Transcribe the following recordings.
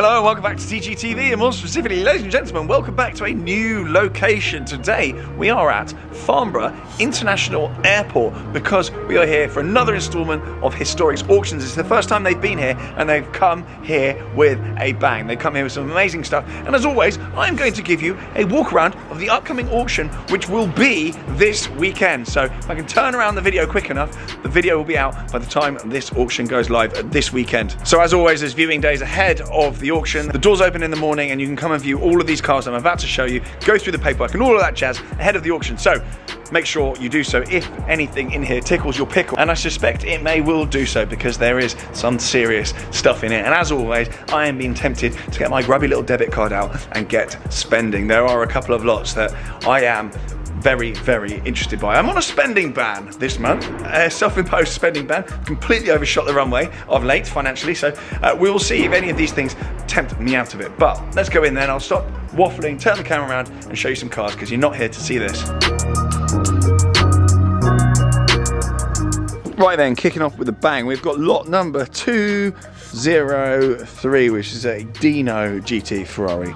Hello and welcome back to TGTV, and more specifically, ladies and gentlemen, welcome back to a new location. Today we are at Farnborough International Airport because we are here for another instalment of Historics Auctions. It's the first time they've been here and they've come here with a bang. They've come here with some amazing stuff, and as always I'm going to give you a walk around of the upcoming auction, which will be this weekend. So if I can turn around the video quick enough, the video will be out by the time this auction goes live this weekend. So as always, there's viewing days ahead of the auction. The doors open in the morning and you can come and view all of these cars I'm about to show you, go through the paperwork and all of that jazz ahead of the auction. So make sure you do so if anything in here tickles your pickle, and I suspect it will do so because there is some serious stuff in it. And as always, I am being tempted to get my grubby little debit card out and get spending. There are a couple of lots that I am very, very interested by. I'm on a spending ban this month, a self-imposed spending ban, completely overshot the runway of late financially, so we will see if any of these things tempt me out of it. But let's go in then, I'll stop waffling, turn the camera around and show you some cars because you're not here to see this. Right then, kicking off with a bang, we've got lot number 203, which is a Dino GT Ferrari.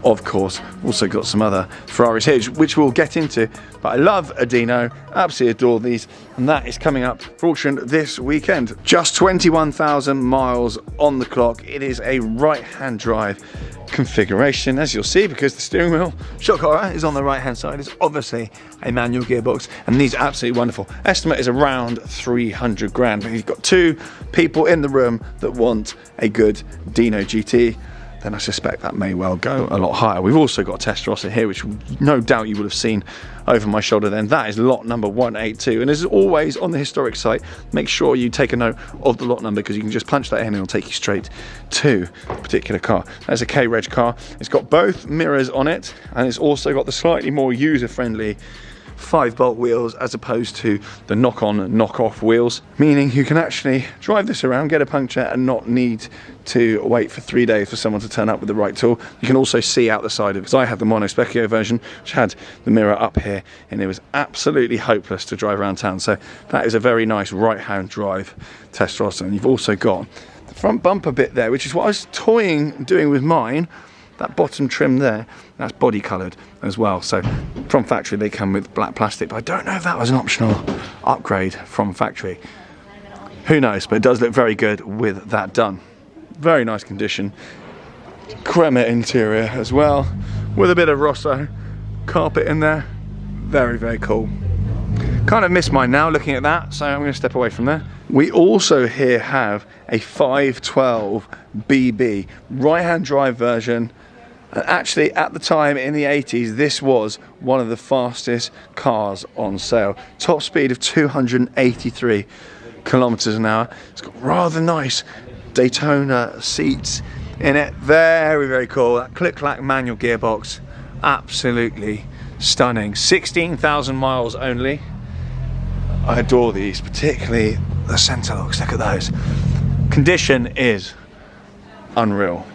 Of course, also got some other Ferraris here, which we'll get into, but I love a Dino, absolutely adore these, and that is coming up for auction this weekend. Just 21,000 miles on the clock. It is a right-hand drive configuration, as you'll see, because the steering wheel shock horror is on the right-hand side. It's obviously a manual gearbox, and these are absolutely wonderful. Estimate is around 300 grand, but you've got two people in the room that want a good Dino GT. Then I suspect that may well go a lot higher. We've also got a Testarossa here, which no doubt you will have seen over my shoulder then. That is lot number 182. And as always on the historic site, make sure you take a note of the lot number because you can just punch that in and it'll take you straight to the particular car. That's a K-Reg car. It's got both mirrors on it, and it's also got the slightly more user-friendly 5-bolt wheels as opposed to the knock-on, knock-off wheels, meaning you can actually drive this around, get a puncture and not need to wait for 3 days for someone to turn up with the right tool. You can also see out the side of it, because I had the Mono Specchio version which had the mirror up here and it was absolutely hopeless to drive around town. So that is a very nice right-hand drive Testarossa. And you've also got the front bumper bit there, which is what I was doing with mine. That bottom trim there, that's body coloured as well. So from factory they come with black plastic, but I don't know if that was an optional upgrade from factory. Who knows, but it does look very good with that done. Very nice condition. Creme interior as well, with a bit of Rosso carpet in there. Very, very cool. Kind of miss mine now looking at that, so I'm going to step away from there. We also here have a 512 BB right-hand drive version. And actually at the time in the 80s, this was one of the fastest cars on sale. Top speed of 283 kilometers an hour. It's got rather nice Daytona seats in it. Very, very cool. That click-clack manual gearbox, absolutely stunning. 16,000 miles only. I adore these, particularly the centre locks. Look at those. Condition is unreal.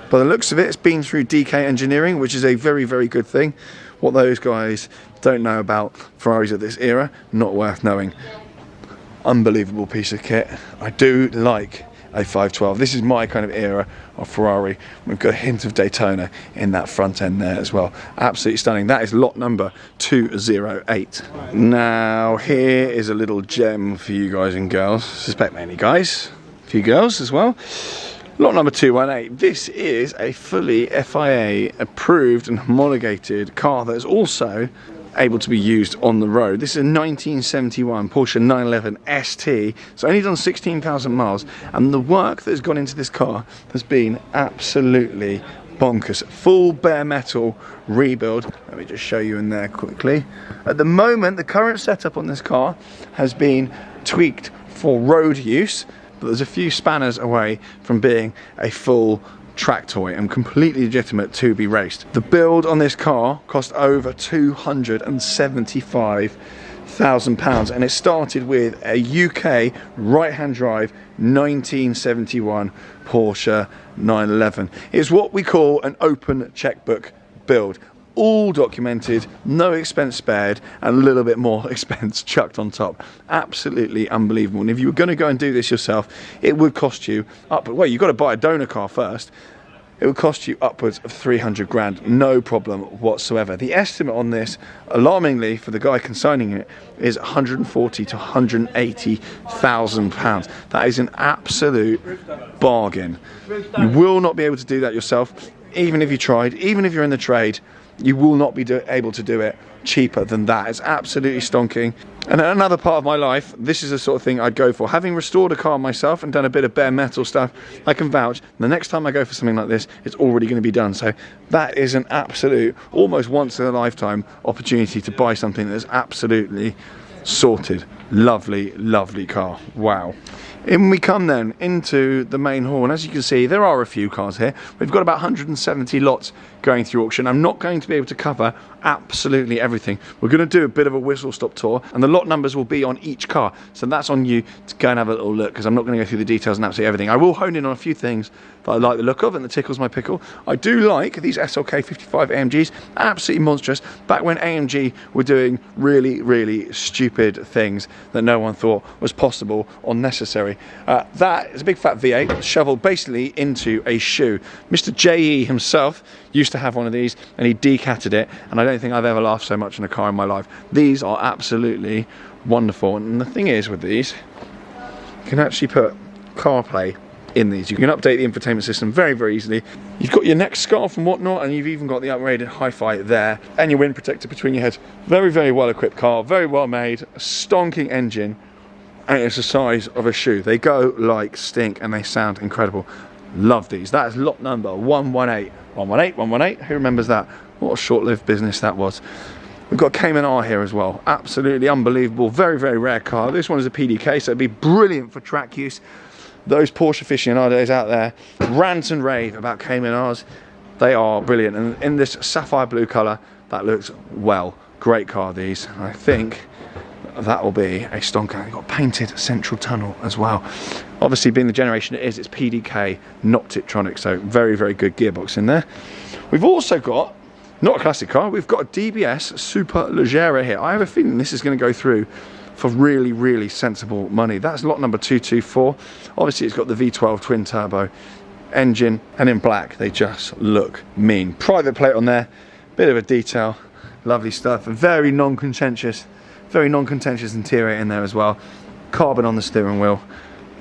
By the looks of it, it's been through DK engineering, which is a very, very good thing. What those guys don't know about Ferraris of this era, not worth knowing. Unbelievable piece of kit. I do like a 512. This is my kind of era of Ferrari. We've got a hint of Daytona in that front end there as well. Absolutely stunning. That is lot number 208. Now here is a little gem for you guys and girls. I suspect mainly guys, a few girls as well. Lot number 218. This is a fully FIA approved and homologated car that is also able to be used on the road. This is a 1971 Porsche 911 ST. It's only done 16,000 miles, and the work that has gone into this car has been absolutely bonkers. Full bare metal rebuild. Let me just show you in there quickly. At the moment, the current setup on this car has been tweaked for road use, but there's a few spanners away from being a full track toy and completely legitimate to be raced. The build on this car cost over £275,000, and it started with a UK right-hand drive 1971 Porsche 911. It's what we call an open checkbook build. all documented, no expense spared, and a little bit more expense chucked on top. Absolutely unbelievable. And if you were going to go and do this yourself, it would cost you well, you've got to buy a donor car first. It would cost you upwards of 300 grand, no problem whatsoever. The estimate on this, alarmingly for the guy consigning it, is 140 to 180,000 pounds. That is an absolute bargain. You will not be able to do that yourself, even if you tried, even if you're in the trade. You will not be able to do it cheaper than that. It's absolutely stonking. And another part of my life, this is the sort of thing I'd go for. Having restored a car myself and done a bit of bare metal stuff, I can vouch the next time I go for something like this, it's already going to be done. So that is an absolute, almost once in a lifetime opportunity to buy something that's absolutely sorted. Lovely, lovely car. Wow. In we come then into the main hall, and as you can see, there are a few cars here. We've got about 170 lots going through auction. I'm not going to be able to cover absolutely everything. We're going to do a bit of a whistle-stop tour, and the lot numbers will be on each car. So that's on you to go and have a little look, because I'm not going to go through the details and absolutely everything. I will hone in on a few things that I like the look of and that tickles my pickle. I do like these SLK 55 AMGs, absolutely monstrous. Back when AMG were doing really, really stupid things that no one thought was possible or necessary. That is a big fat V8 shoveled basically into a shoe. Mr. JE himself used to have one of these and he decatted it, and I don't think I've ever laughed so much in a car in my life. These are absolutely wonderful, and the thing is with these, you can actually put CarPlay in these. You can update the infotainment system very, very easily. You've got your neck scarf and whatnot, and you've even got the upgraded hi-fi there, and your wind protector between your heads. Very, very well equipped car, very well made, a stonking engine, and it's the size of a shoe. They go like stink and they sound incredible. Love these. That is lot number 118. 118, 118, who remembers that? What a short-lived business that was. We've got Cayman R here as well. Absolutely unbelievable, very, very rare car. This one is a PDK, so it'd be brilliant for track use. Those Porsche aficionados out there rant and rave about Cayman Rs. They are brilliant, and in this sapphire blue colour, that looks well. Great car, these. I think that will be a stonker. They've got painted central tunnel as well. Obviously, being the generation it is, it's PDK, not Tiptronic, so very, very good gearbox in there. We've also got, not a classic car, we've got a DBS Superleggera here. I have a feeling this is going to go through for really, really sensible money. That's lot number 224. Obviously, it's got the V12 twin turbo engine, and in black, they just look mean. Private plate on there, bit of a detail, lovely stuff. Very non-contentious interior in there as well. Carbon on the steering wheel,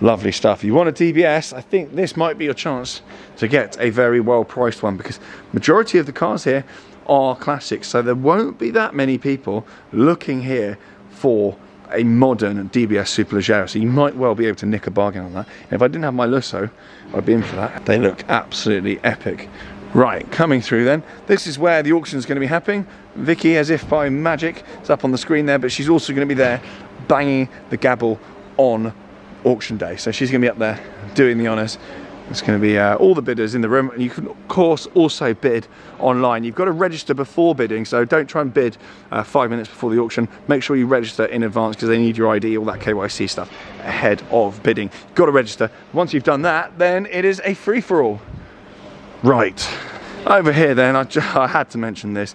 lovely stuff. You want a DBS, I think this might be your chance to get a very well priced one, because majority of the cars here are classics, so there won't be that many people looking here for a modern DBS Superleggera, so you might well be able to nick a bargain on that. And if I didn't have my Lusso, I'd be in for that. They look absolutely epic. Right, coming through then, this is where the auction is going to be happening. Vicki, as if by magic, is up on the screen there, but she's also going to be there banging the gavel on auction day. So she's going to be up there doing the honours. It's going to be all the bidders in the room, and you can of course also bid online. You've got to register before bidding, so don't try and bid 5 minutes before the auction. Make sure you register in advance, because they need your ID, all that KYC stuff ahead of bidding. You've got to register. Once you've done that, then it is a free-for-all. Right, over here then, I had to mention this.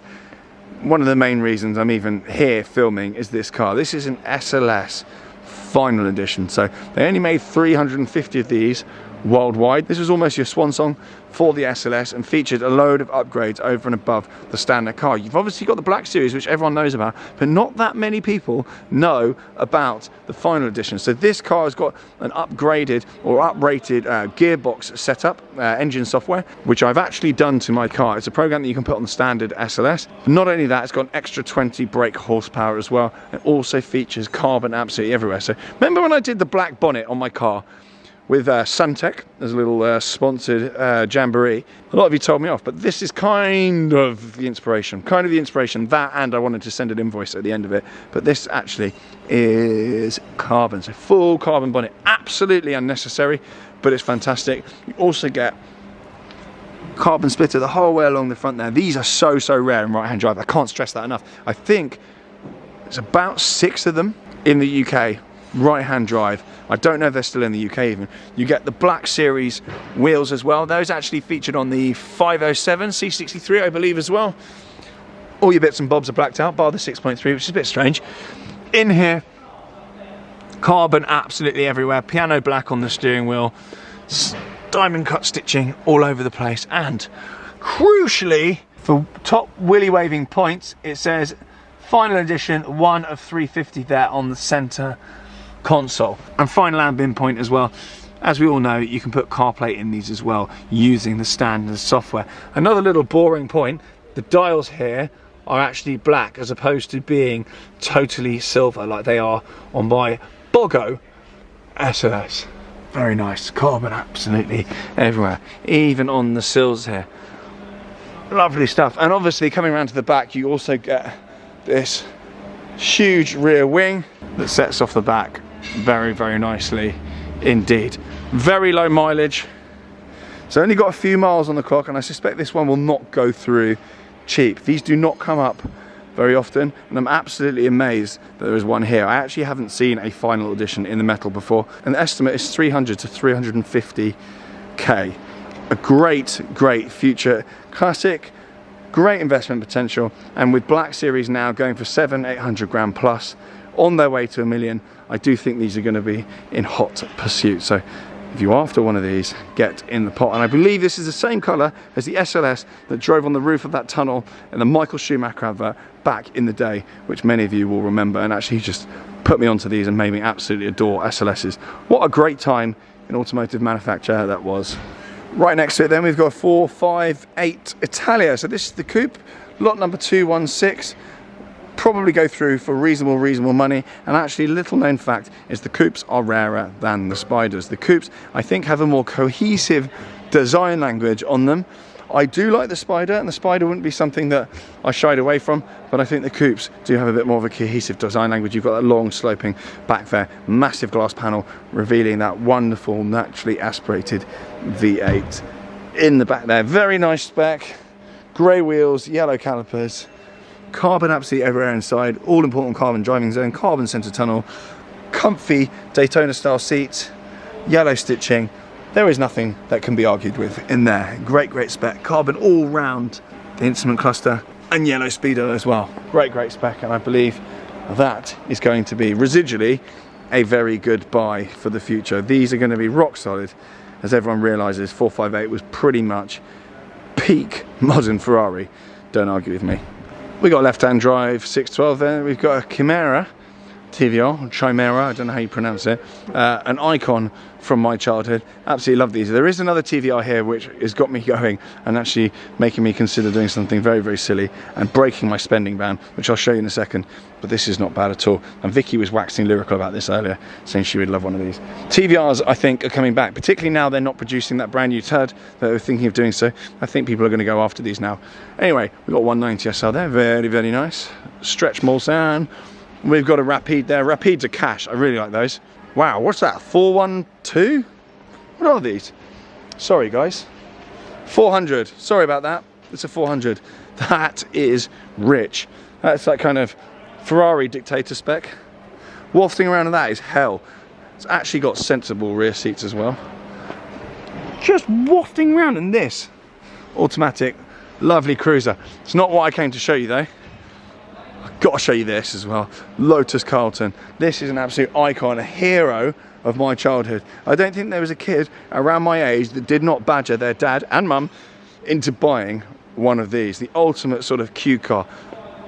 One of the main reasons I'm even here filming is this car. This is an SLS final edition, so they only made 350 of these worldwide. This was almost your swan song for the SLS, and featured a load of upgrades over and above the standard car. You've obviously got the Black Series, which everyone knows about, but not that many people know about the final edition. So this car has got an upgraded or uprated gearbox setup, engine software, which I've actually done to my car. It's a program that you can put on the standard SLS. Not only that, it's got an extra 20 brake horsepower as well. It also features carbon absolutely everywhere. So remember when I did the black bonnet on my car with Suntech as a little sponsored jamboree? A lot of you told me off, but this is kind of the inspiration. That, and I wanted to send an invoice at the end of it, but this actually is carbon, so full carbon bonnet. Absolutely unnecessary, but it's fantastic. You also get carbon splitter the whole way along the front there. These are so rare in right-hand drive. I can't stress that enough. I think there's about 6 of them in the UK. Right-hand drive. I don't know if they're still in the UK even. You get the Black Series wheels as well. Those actually featured on the 507 C63, I believe, as well. All your bits and bobs are blacked out, bar the 6.3, which is a bit strange. In here, carbon absolutely everywhere. Piano black on the steering wheel. Diamond cut stitching all over the place. And crucially, for top willy waving points, it says final edition 1 of 350 there on the center console. And final ambient point as well. As we all know, you can put CarPlay in these as well using the standard software. Another little boring point, the dials here are actually black as opposed to being totally silver like they are on my Bogo SLS. Very nice, carbon absolutely everywhere, even on the sills here. Lovely stuff. And obviously coming around to the back, you also get this huge rear wing that sets off the back very, very nicely indeed. Very low mileage, so only got a few miles on the clock, and I suspect this one will not go through cheap. These do not come up very often, and I'm absolutely amazed that there is one here. I actually haven't seen a final edition in the metal before, and the estimate is 300 to 350k. A great future classic, great investment potential, and with Black Series now going for 700-800 grand plus, on their way to $1 million, I do think these are going to be in hot pursuit. So if you're after one of these, get in the pot. And I believe this is the same colour as the SLS that drove on the roof of that tunnel in the Michael Schumacher advert back in the day, which many of you will remember, and actually just put me onto these and made me absolutely adore SLSs. What a great time in automotive manufacture that was. Right next to it then we've got a 458 Italia. So this is the coupe, lot number 216. Probably go through for reasonable money, and actually little known fact is the coupes are rarer than the Spiders. The coupes I think have a more cohesive design language on them. I do like the Spider, and the Spider wouldn't be something that I shied away from, but I think the coupes do have a bit more of a cohesive design language. You've got that long sloping back there, massive glass panel revealing that wonderful naturally aspirated V8 in the back there. Very nice spec, grey wheels, yellow calipers, carbon absolutely everywhere inside, all important carbon driving zone, carbon centre tunnel, comfy Daytona style seats, yellow stitching. There is nothing that can be argued with in there. Great spec, carbon all round the instrument cluster, and yellow speedo as well. Great spec, and I believe that is going to be residually a very good buy for the future. These are going to be rock solid, as everyone realises 458 was pretty much peak modern Ferrari. Don't argue with me. We got left-hand drive 612 there. We've got a Chimera TVR, Chimera, I don't know how you pronounce it, an icon from my childhood. Absolutely love these. There is another TVR here which has got me going and actually making me consider doing something very silly and breaking my spending ban, which I'll show you in a second, but this is not bad at all. And Vicky was waxing lyrical about this earlier, saying she would love one of these. TVRs I think are coming back, particularly now they're not producing that brand new turd that they were thinking of doing, so I think people are going to go after these now. Anyway, we've got 190 SL there, very nice. Stretch Mulsanne. We've got a Rapide there. Rapides are cash. I really like those. Wow, what's that? 412? What are these? Sorry, guys. 400. Sorry about that. It's a 400. That is rich. That's that kind of Ferrari dictator spec. Wafting around in that is hell. It's actually got sensible rear seats as well. Just wafting around in this. Automatic, lovely cruiser. It's not what I came to show you though. Got to show you this as well. Lotus Carlton. This is an absolute icon, a hero of my childhood. I don't think there was a kid around my age that did not badger their dad and mum into buying one of these. The ultimate sort of Q car.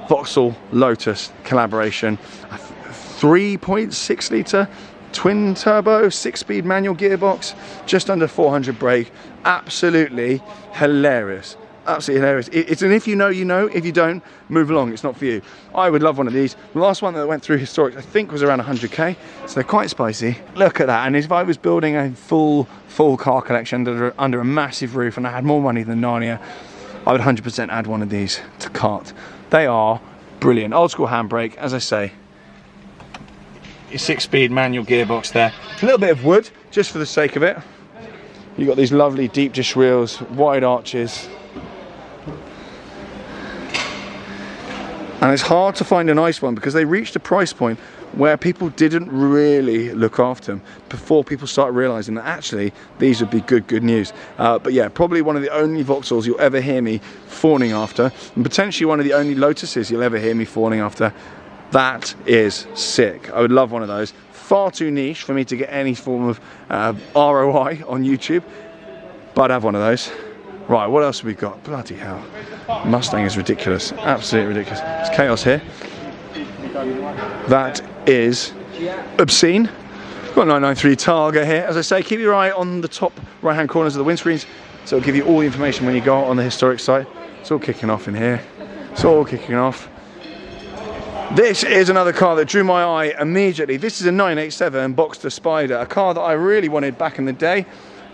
Vauxhall Lotus collaboration. A 3.6 litre twin turbo, 6-speed manual gearbox, just under 400 brake. Absolutely hilarious. Absolutely hilarious. It's an if you know, you know. If you don't, move along. It's not for you. I would love one of these. The last one that went through historic, I think, was around 100k. So they're quite spicy. Look at that. And if I was building a full car collection under a massive roof and I had more money than Narnia, I would 100% add one of these to cart. They are brilliant. Old school handbrake, as I say. Your 6-speed manual gearbox there. A little bit of wood, just for the sake of it. You've got these lovely deep dish wheels, wide arches. And it's hard to find a nice one because they reached a price point where people didn't really look after them before people started realizing that actually these would be good news. But yeah, probably one of the only Vauxhalls you'll ever hear me fawning after, and potentially one of the only Lotuses you'll ever hear me fawning after. That is sick. I would love one of those. Far too niche for me to get any form of ROI on YouTube, but I'd have one of those. Right, what else have we got? Bloody hell. Mustang is ridiculous. Absolutely ridiculous. It's chaos here. That is obscene. Got 993 Targa here. As I say, keep your eye on the top right hand corners of the windscreens, so it'll give you all the information when you go on the historic site. It's all kicking off in here. It's all kicking off. This is another car that drew my eye immediately. This is a 987 Boxster Spider, a car that I really wanted back in the day.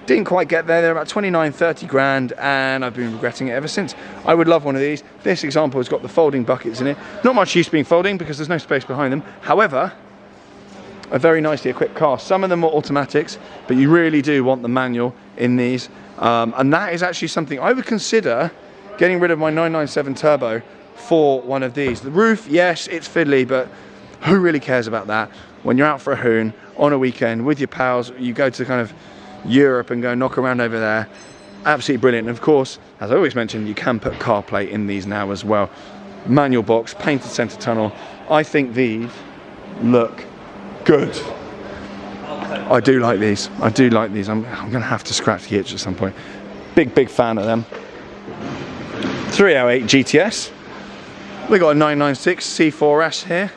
Didn't quite get there. They're about 29, 30 grand, and I've been regretting it ever since. I would love one of these. This example has got the folding buckets in it. Not much use being folding because there's no space behind them. However, a very nicely equipped car. Some of them are automatics, but you really do want the manual in these. And that is actually something I would consider getting rid of my 997 Turbo for one of these. The roof, yes, it's fiddly, but who really cares about that? When you're out for a hoon on a weekend with your pals, you go to kind of Europe and go knock around over there. Absolutely brilliant. And of course, as I always mention, you can put CarPlay in these now as well. Manual box, painted center tunnel. I think these look good. I do like these. I do like these. I'm gonna have to scratch the itch at some point. Big fan of them. 308 GTS. We got a 996 C4S here.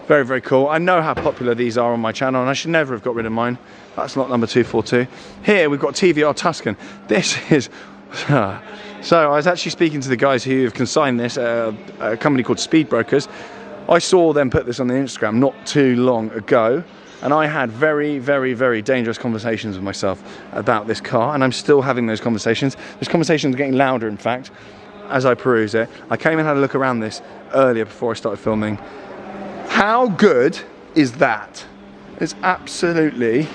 Very cool. I know how popular these are on my channel, and I should never have got rid of mine. That's lot number 242. Here we've got TVR Tuscan. This is so I was actually speaking to the guys who have consigned this, a company called Speed Brokers. I saw them put this on the Instagram not too long ago, and I had very dangerous conversations with myself about this car, and I'm still having those conversations. Those conversations are getting louder, in fact, as I peruse it. I came and had a look around this earlier before I started filming. How good is that? It's absolutely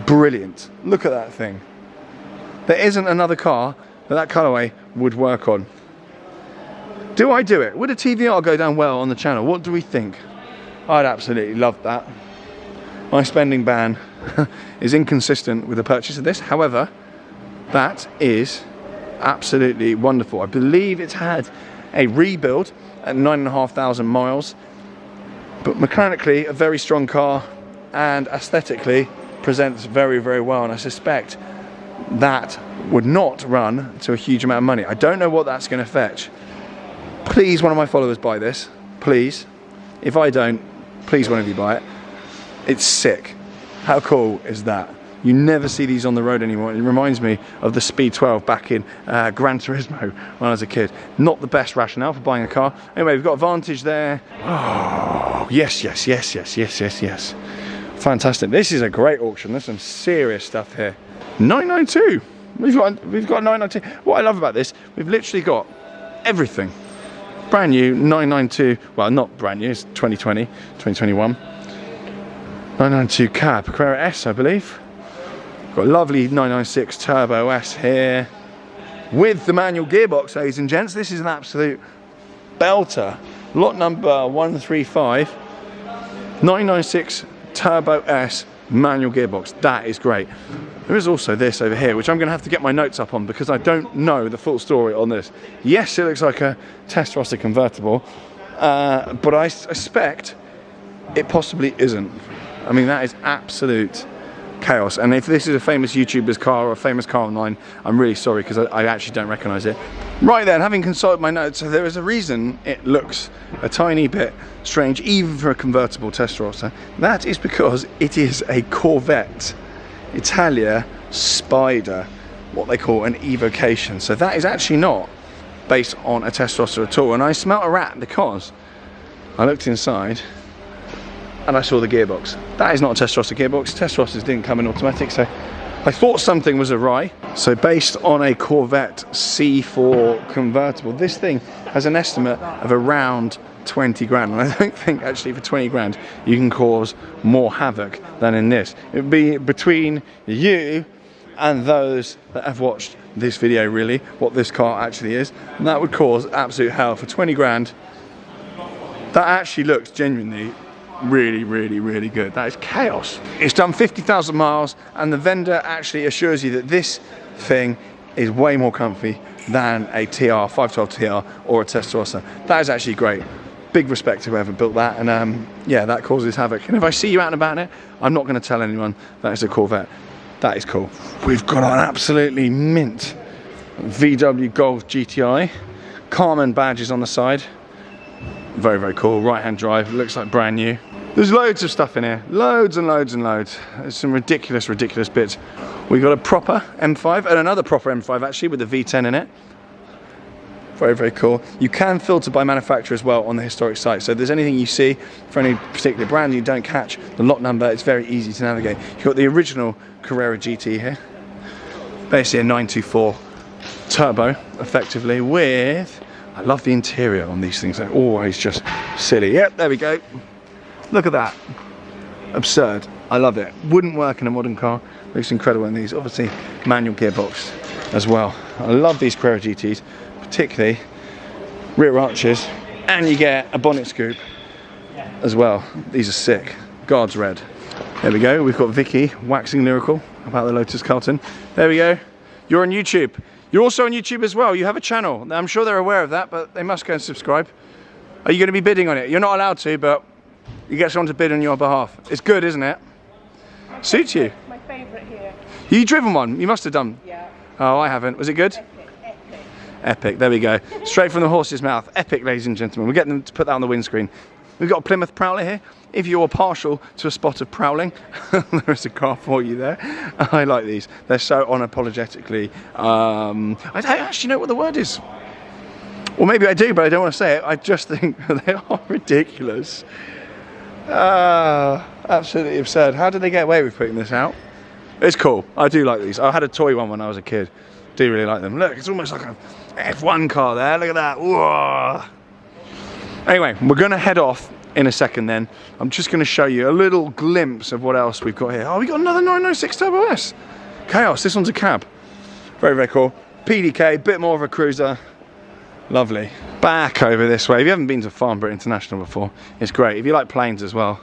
brilliant. Look at that thing. There isn't another car that colorway would work on. Do I do it? Would a TVR go down well on the channel? What do we think? I'd absolutely love that. My spending ban is inconsistent with the purchase of this. However, that is absolutely wonderful. I believe it's had a rebuild at 9,500 miles, but mechanically a very strong car, and aesthetically presents very well, and I suspect that would not run to a huge amount of money. I don't know what that's going to fetch. Please, one of my followers buy this, please. If I don't, please one of you buy it. It's sick. How cool is that? You never see these on the road anymore. It reminds me of the Speed 12 back in Gran Turismo when I was a kid. Not the best rationale for buying a car. Anyway, we've got Vantage there. Oh, yes. Fantastic. This is a great auction. There's some serious stuff here. 992. We've got 992. What I love about this, we've literally got everything. Brand new 992. Well, not brand new. It's 2020, 2021. 992 cab, Carrera S, I believe. Got a lovely 996 Turbo S here with the manual gearbox, ladies and gents. This is an absolute belter. Lot number 135, 996 Turbo S manual gearbox. That is great. There is also this over here, which I'm going to have to get my notes up on because I don't know the full story on this. Yes, it looks like a Testarossa convertible, but I suspect it possibly isn't. I mean, that is absolute chaos. And if this is a famous YouTuber's car or a famous car online, I'm really sorry because I actually don't recognize it. Right then, having consulted my notes, so there is a reason it looks a tiny bit strange, even for a convertible Testarossa. That is because it is a Corvette Italia Spider, what they call an evocation. So that is actually not based on a Testarossa at all. And I smelt a rat because I looked inside and I saw the gearbox. That is not a Testarossa gearbox. Testarossas didn't come in automatic, so I thought something was awry. So based on a Corvette C4 convertible, this thing has an estimate of around 20 grand. And I don't think actually for 20 grand you can cause more havoc than in this. It would be between you and those that have watched this video really, what this car actually is. And that would cause absolute hell for 20 grand. That actually looks genuinely really, really, really good. That is chaos. It's done 50,000 miles, and the vendor actually assures you that this thing is way more comfy than a TR, 512 TR or a Testarossa. That is actually great. Big respect to whoever built that, and yeah, that causes havoc. And if I see you out and about in it, I'm not going to tell anyone that it's a Corvette. That is cool. We've got an absolutely mint VW Golf GTI. Carmen badges on the side. Very, very cool. Right-hand drive. Looks like brand new. There's loads of stuff in here. Loads and loads and loads. There's some ridiculous, ridiculous bits. We got a proper M5 and another proper M5 actually with the V10 in it. Very, very cool. You can filter by manufacturer as well on the historic site. So if there's anything you see for any particular brand you don't catch the lot number, it's very easy to navigate. You've got the original Carrera GT here. Basically a 924 turbo, effectively, with... I love the interior on these things. They're always just silly. Yep, there we go. Look at that. Absurd. I love it. Wouldn't work in a modern car. Looks incredible in these. Obviously, manual gearbox as well. I love these Carrera GTs. Particularly rear arches, and you get a bonnet scoop as well. These are sick. Guards red. There we go. We've got Vicky waxing lyrical about the Lotus Carlton. There we go. You're on YouTube. You're also on YouTube as well. You have a channel. I'm sure they're aware of that, but they must go and subscribe. Are you going to be bidding on it? You're not allowed to, but you get someone to bid on your behalf. It's good, isn't it? Suits you. My favourite here. You driven one? You must have done. Yeah. Oh, I haven't. Was it good? Epic, there we go. Straight from the horse's mouth. Epic, ladies and gentlemen. We'll get them to put that on the windscreen. We've got a Plymouth Prowler here. If you're partial to a spot of prowling, there is a car for you there. I like these. They're so unapologetically... I don't actually know what the word is. Well, maybe I do, but I don't want to say it. I just think they are ridiculous. Absolutely absurd. How did they get away with putting this out? It's cool. I do like these. I had a toy one when I was a kid. Do really like them. Look, it's almost like an F1 car there. Look at that. Whoa. Anyway, we're going to head off in a second then. I'm just going to show you a little glimpse of what else we've got here. Oh, we got another 996 Turbo S. Chaos. This one's a cab. Very, very cool. PDK, bit more of a cruiser. Lovely. Back over this way. If you haven't been to Farnborough International before, it's great. If you like planes as well,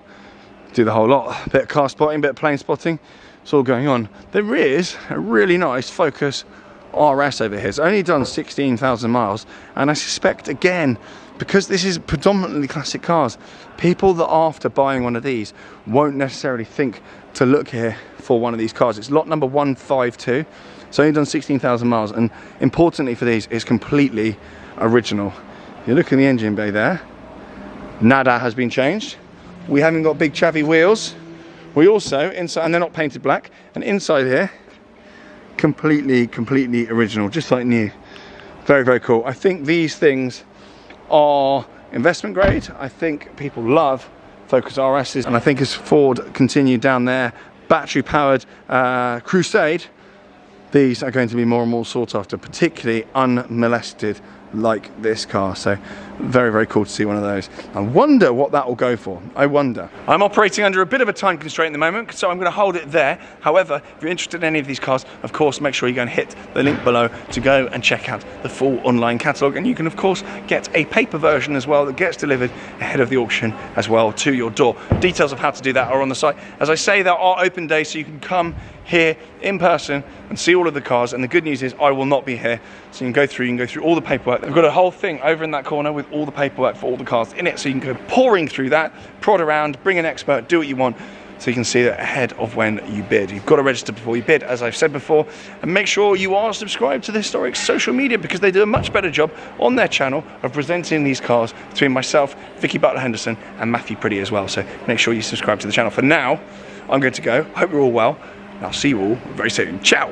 do the whole lot. Bit of car spotting, bit of plane spotting. It's all going on. There is a really nice Focus RS over here. It's only done 16,000 miles, and I suspect, again, because this is predominantly classic cars, people that after buying one of these won't necessarily think to look here for one of these cars. It's lot number 152. It's only done 16,000 miles, and importantly for these, it's completely original. You look in the engine bay there, nada has been changed. We haven't got big chavvy wheels. We also, inside, and they're not painted black, and inside here, completely original, just like new. Very, very cool. I think these things are investment grade. I think people love Focus RSs, and I think as Ford continue down their battery powered crusade, these are going to be more and more sought after, particularly unmolested like this car. So very, very cool to see one of those. I wonder what that will go for. I wonder. I'm operating under a bit of a time constraint at the moment, so I'm going to hold it there. However, if you're interested in any of these cars, of course, make sure you go and hit the link below to go and check out the full online catalogue. And you can, of course, get a paper version as well that gets delivered ahead of the auction as well to your door. Details of how to do that are on the site. As I say, there are open days, so you can come here in person and see all of the cars. And the good news is I will not be here, so you can go through all the paperwork. I've got a whole thing over in that corner with all the paperwork for all the cars in it, so you can go pouring through that, prod around, bring an expert, do what you want, so you can see that ahead of when you bid. You've got to register before you bid, as I've said before, and make sure you are subscribed to the Historic social media, because they do a much better job on their channel of presenting these cars between myself, Vicki Butler-Henderson, and Matthew Pretty as well. So make sure you subscribe to the channel. For now, I'm going to go. Hope you're all well, and I'll see you all very soon. Ciao.